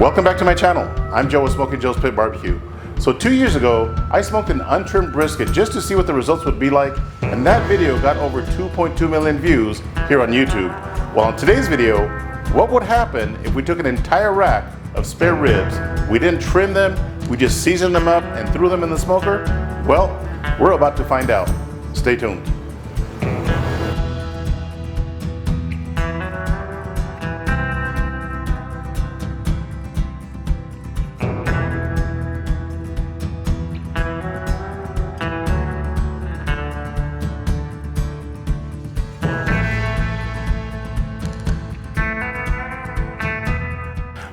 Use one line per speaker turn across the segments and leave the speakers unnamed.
Welcome back to my channel. I'm Joe with Smokin Joe's Pit Barbecue. So 2 years ago, I smoked an untrimmed brisket just to see what the results would be like, and that video got over 2.2 million views here on YouTube. Well, in today's video, what would happen if we took an entire rack of spare ribs, we didn't trim them, we just seasoned them up and threw them in the smoker? Well, we're about to find out. Stay tuned.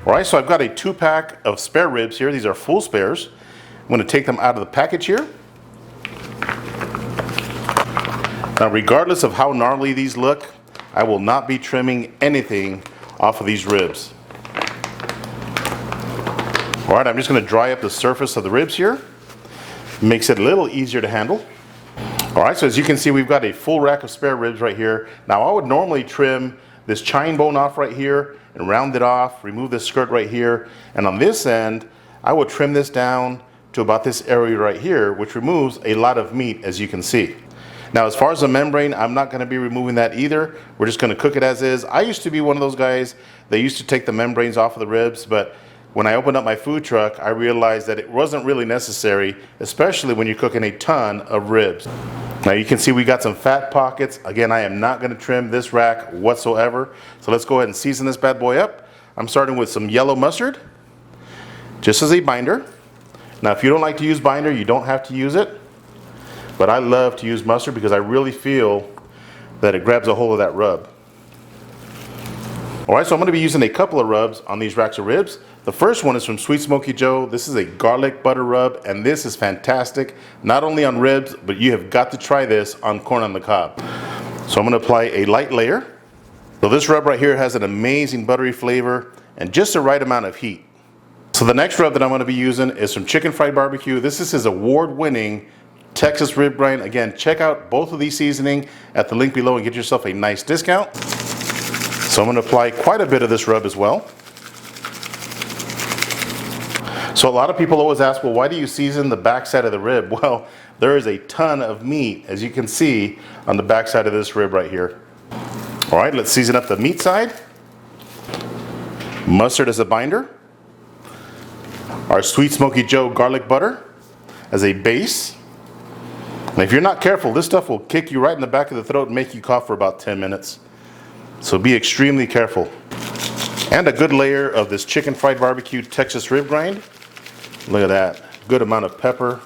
All right, so I've got a 2-pack of spare ribs here. These are full spares. I'm going to take them out of the package here. Now, regardless of how gnarly these look, I will not be trimming anything off of these ribs. All right, I'm just going to dry up the surface of the ribs here. Makes it a little easier to handle. All right, so as you can see, we've got a full rack of spare ribs right here. Now, I would normally trim this chine bone off right here and round it off, remove this skirt right here, and on this end I would trim this down to about this area right here, which removes a lot of meat, as you can see. Now, as far as the membrane, I'm not going to be removing that either. We're just going to cook it as is. I used to be one of those guys that used to take the membranes off of the ribs, but when I opened up my food truck, I realized that it wasn't really necessary, especially when you're cooking a ton of ribs. Now you can see we got some fat pockets. Again, I am not going to trim this rack whatsoever. So let's go ahead and season this bad boy up. I'm starting with some yellow mustard, just as a binder. Now if you don't like to use binder, you don't have to use it. But I love to use mustard because I really feel that it grabs a hold of that rub. All right, so I'm going to be using a couple of rubs on these racks of ribs. The first one is from Smokin Joe. This is a garlic butter rub, and this is fantastic, not only on ribs, but you have got to try this on corn on the cob. So I'm going to apply a light layer. So this rub right here has an amazing buttery flavor and just the right amount of heat. So the next rub that I'm going to be using is from Chicken Fried Barbecue. This is his award-winning Texas rib brine. Again, check out both of these seasoning at the link below and get yourself a nice discount. So I'm going to apply quite a bit of this rub as well. So a lot of people always ask, well, why do you season the backside of the rib? Well, there is a ton of meat, as you can see, on the backside of this rib right here. All right, let's season up the meat side. Mustard as a binder. Our sweet Smokin Joe garlic butter as a base. And if you're not careful, this stuff will kick you right in the back of the throat and make you cough for about 10 minutes. So be extremely careful. And a good layer of this Chicken Fried Barbecue Texas rib grind. Look at that, good amount of pepper.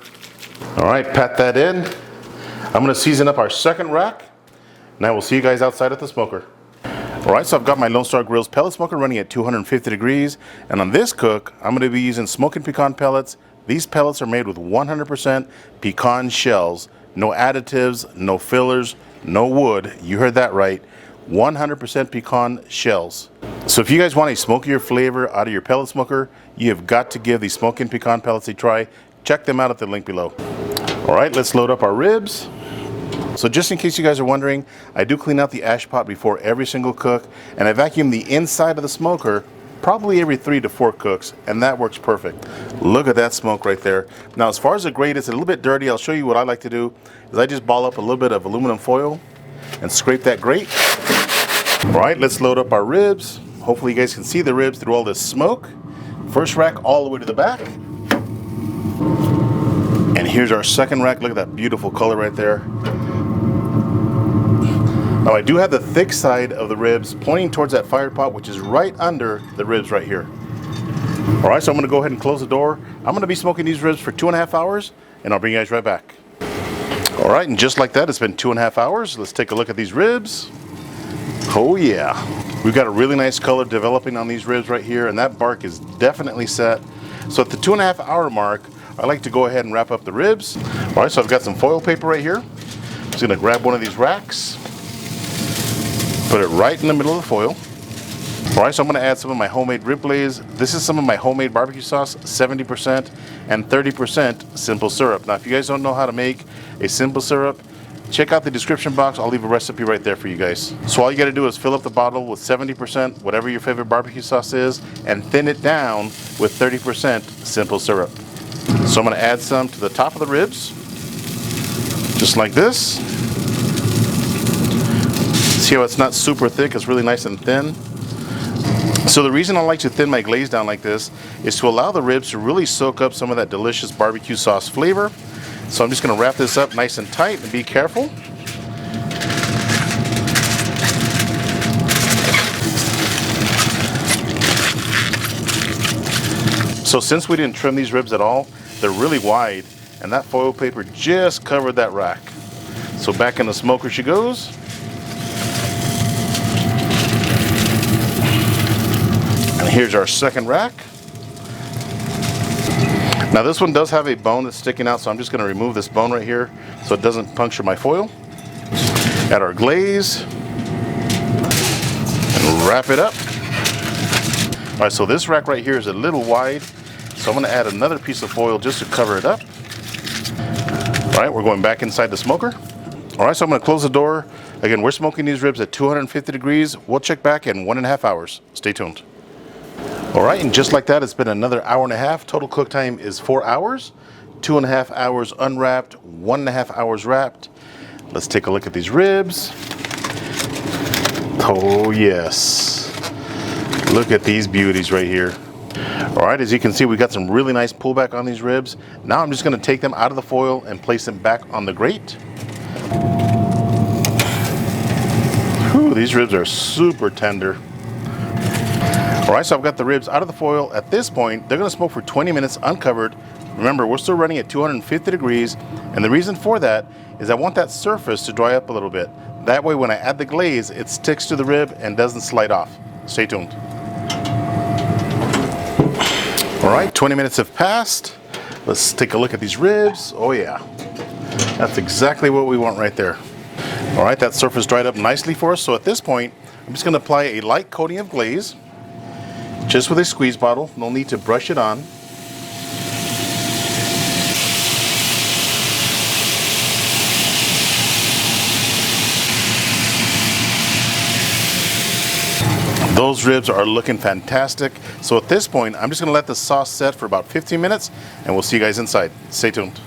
All right, pat that in. I'm gonna season up our second rack, and I will see you guys outside at the smoker. All right, so I've got my Lone Star Grill's pellet smoker running at 250 degrees, and on this cook, I'm gonna be using smoking pecan pellets. These pellets are made with 100% pecan shells, no additives, no fillers, no wood. You heard that right, 100% pecan shells. So if you guys want a smokier flavor out of your pellet smoker, you have got to give these smoking pecan pellets a try. Check them out at the link below. All right, let's load up our ribs. So just in case you guys are wondering, I do clean out the ash pot before every single cook, and I vacuum the inside of the smoker probably every 3 to 4 cooks, and that works perfect. Look at that smoke right there. Now, as far as the grate, it's a little bit dirty. I'll show you what I like to do, is I just ball up a little bit of aluminum foil and scrape that grate. All right, let's load up our ribs. Hopefully you guys can see the ribs through all this smoke. First rack all the way to the back. And here's our second rack. Look at that beautiful color right there. Now I do have the thick side of the ribs pointing towards that fire pot, which is right under the ribs right here. All right, so I'm gonna go ahead and close the door. I'm gonna be smoking these ribs for 2.5 hours, and I'll bring you guys right back. All right, and just like that, it's been 2.5 hours. Let's take a look at these ribs. Oh yeah, we've got a really nice color developing on these ribs right here, and that bark is definitely set. So at the 2.5 hour mark, I like to go ahead and wrap up the ribs. All right, so I've got some foil paper right here. I'm just gonna grab one of these racks, put it right in the middle of the foil. All right, so I'm gonna add some of my homemade rib glaze. This is some of my homemade barbecue sauce, 70% and 30% simple syrup. Now, if you guys don't know how to make a simple syrup, check out the description box. I'll leave a recipe right there for you guys. So all you got to do is fill up the bottle with 70%, whatever your favorite barbecue sauce is, and thin it down with 30% simple syrup. So I'm going to add some to the top of the ribs, just like this. See how it's not super thick, it's really nice and thin. So the reason I like to thin my glaze down like this is to allow the ribs to really soak up some of that delicious barbecue sauce flavor. So I'm just going to wrap this up nice and tight, and be careful. So since we didn't trim these ribs at all, they're really wide, and that foil paper just covered that rack. So back in the smoker she goes. And here's our second rack. Now this one does have a bone that's sticking out, so I'm just going to remove this bone right here so it doesn't puncture my foil. Add our glaze and wrap it up. All right, so this rack right here is a little wide, so I'm going to add another piece of foil just to cover it up. All right, we're going back inside the smoker. All right, so I'm going to close the door. Again, we're smoking these ribs at 250 degrees. We'll check back in 1.5 hours. Stay tuned. All right, and just like that, it's been another hour and a half. Total cook time is 4 hours, 2.5 hours unwrapped, 1.5 hours wrapped. Let's take a look at these ribs. Oh yes, look at these beauties right here. All right, as you can see, we got some really nice pullback on these ribs. Now I'm just gonna take them out of the foil and place them back on the grate. Whew, these ribs are super tender. All right, so I've got the ribs out of the foil. At this point, they're gonna smoke for 20 minutes uncovered. Remember, we're still running at 250 degrees, and the reason for that is I want that surface to dry up a little bit. That way, when I add the glaze, it sticks to the rib and doesn't slide off. Stay tuned. All right, 20 minutes have passed. Let's take a look at these ribs. Oh yeah, that's exactly what we want right there. All right, that surface dried up nicely for us. So at this point, I'm just gonna apply a light coating of glaze, just with a squeeze bottle. No need to brush it on. Those ribs are looking fantastic. So at this point, I'm just gonna let the sauce set for about 15 minutes, and we'll see you guys inside. Stay tuned.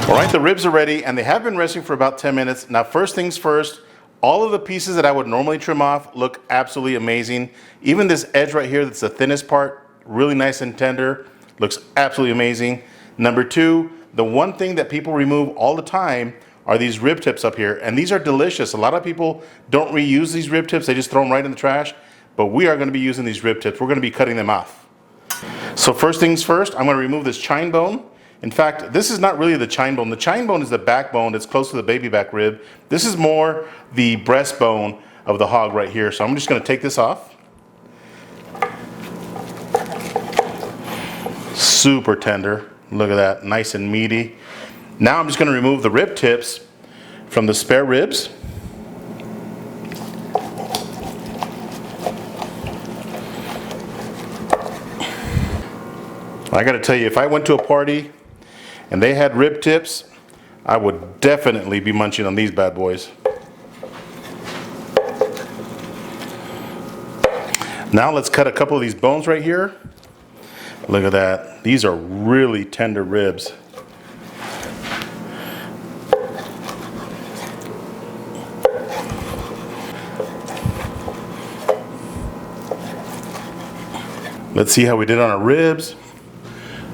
All right, the ribs are ready, and they have been resting for about 10 minutes. Now, first things first, all of the pieces that I would normally trim off look absolutely amazing. Even this edge right here, that's the thinnest part, really nice and tender, looks absolutely amazing. Number two, the one thing that people remove all the time are these rib tips up here, and these are delicious. A lot of people don't reuse these rib tips, they just throw them right in the trash, but we are gonna be using these rib tips. We're gonna be cutting them off. So first things first, I'm gonna remove this chine bone. In fact, this is not really the chine bone. The chine bone is the backbone that's close to the baby back rib. This is more the breastbone of the hog right here. So I'm just gonna take this off. Super tender, look at that, nice and meaty. Now I'm just gonna remove the rib tips from the spare ribs. I gotta tell you, if I went to a party and they had rib tips, I would definitely be munching on these bad boys. Now let's cut a couple of these bones right here. Look at that. These are really tender ribs. Let's see how we did on our ribs.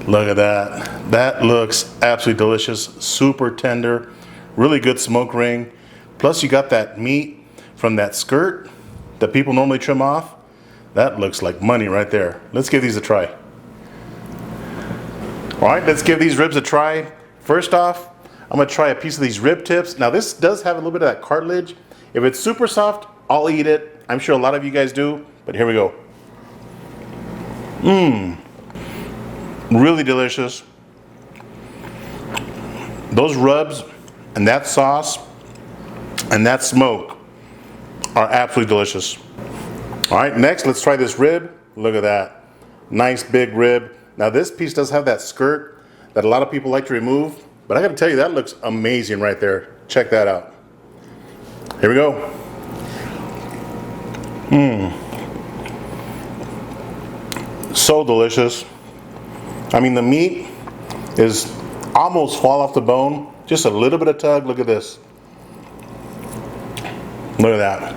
Look at that. That looks absolutely delicious, super tender, really good smoke ring. Plus you got that meat from that skirt that people normally trim off. That looks like money right there. Let's give these a try. All right, let's give these ribs a try. First off, I'm gonna try a piece of these rib tips. Now this does have a little bit of that cartilage. If it's super soft, I'll eat it. I'm sure a lot of you guys do, but here we go. Really delicious. Those rubs and that sauce and that smoke are absolutely delicious. All right, next let's try this rib. Look at that, nice big rib. Now this piece does have that skirt that a lot of people like to remove, But I gotta tell you, that looks amazing right there. Check that out. Here we go. So delicious. I mean, the meat is almost fall off the bone. Just a little bit of tug. Look at this. Look at that.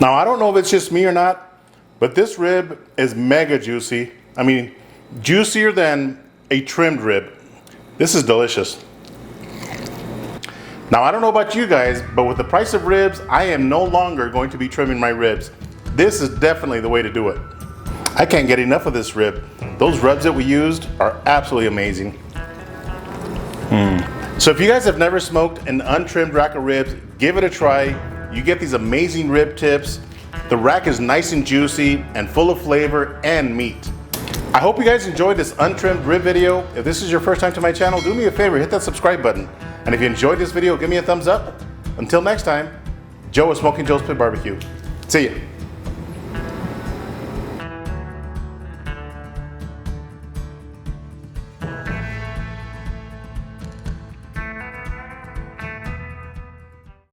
Now, I don't know if it's just me or not, but this rib is mega juicy. I mean, juicier than a trimmed rib. This is delicious. Now, I don't know about you guys, but with the price of ribs, I am no longer going to be trimming my ribs. This is definitely the way to do it. I can't get enough of this rib. Those ribs that we used are absolutely amazing. So if you guys have never smoked an untrimmed rack of ribs, give it a try. You get these amazing rib tips. The rack is nice and juicy and full of flavor and meat. I hope you guys enjoyed this untrimmed rib video. If this is your first time to my channel, do me a favor, hit that subscribe button. And if you enjoyed this video, give me a thumbs up. Until next time, Joe with Smokin Joe's Pit Barbecue. See ya.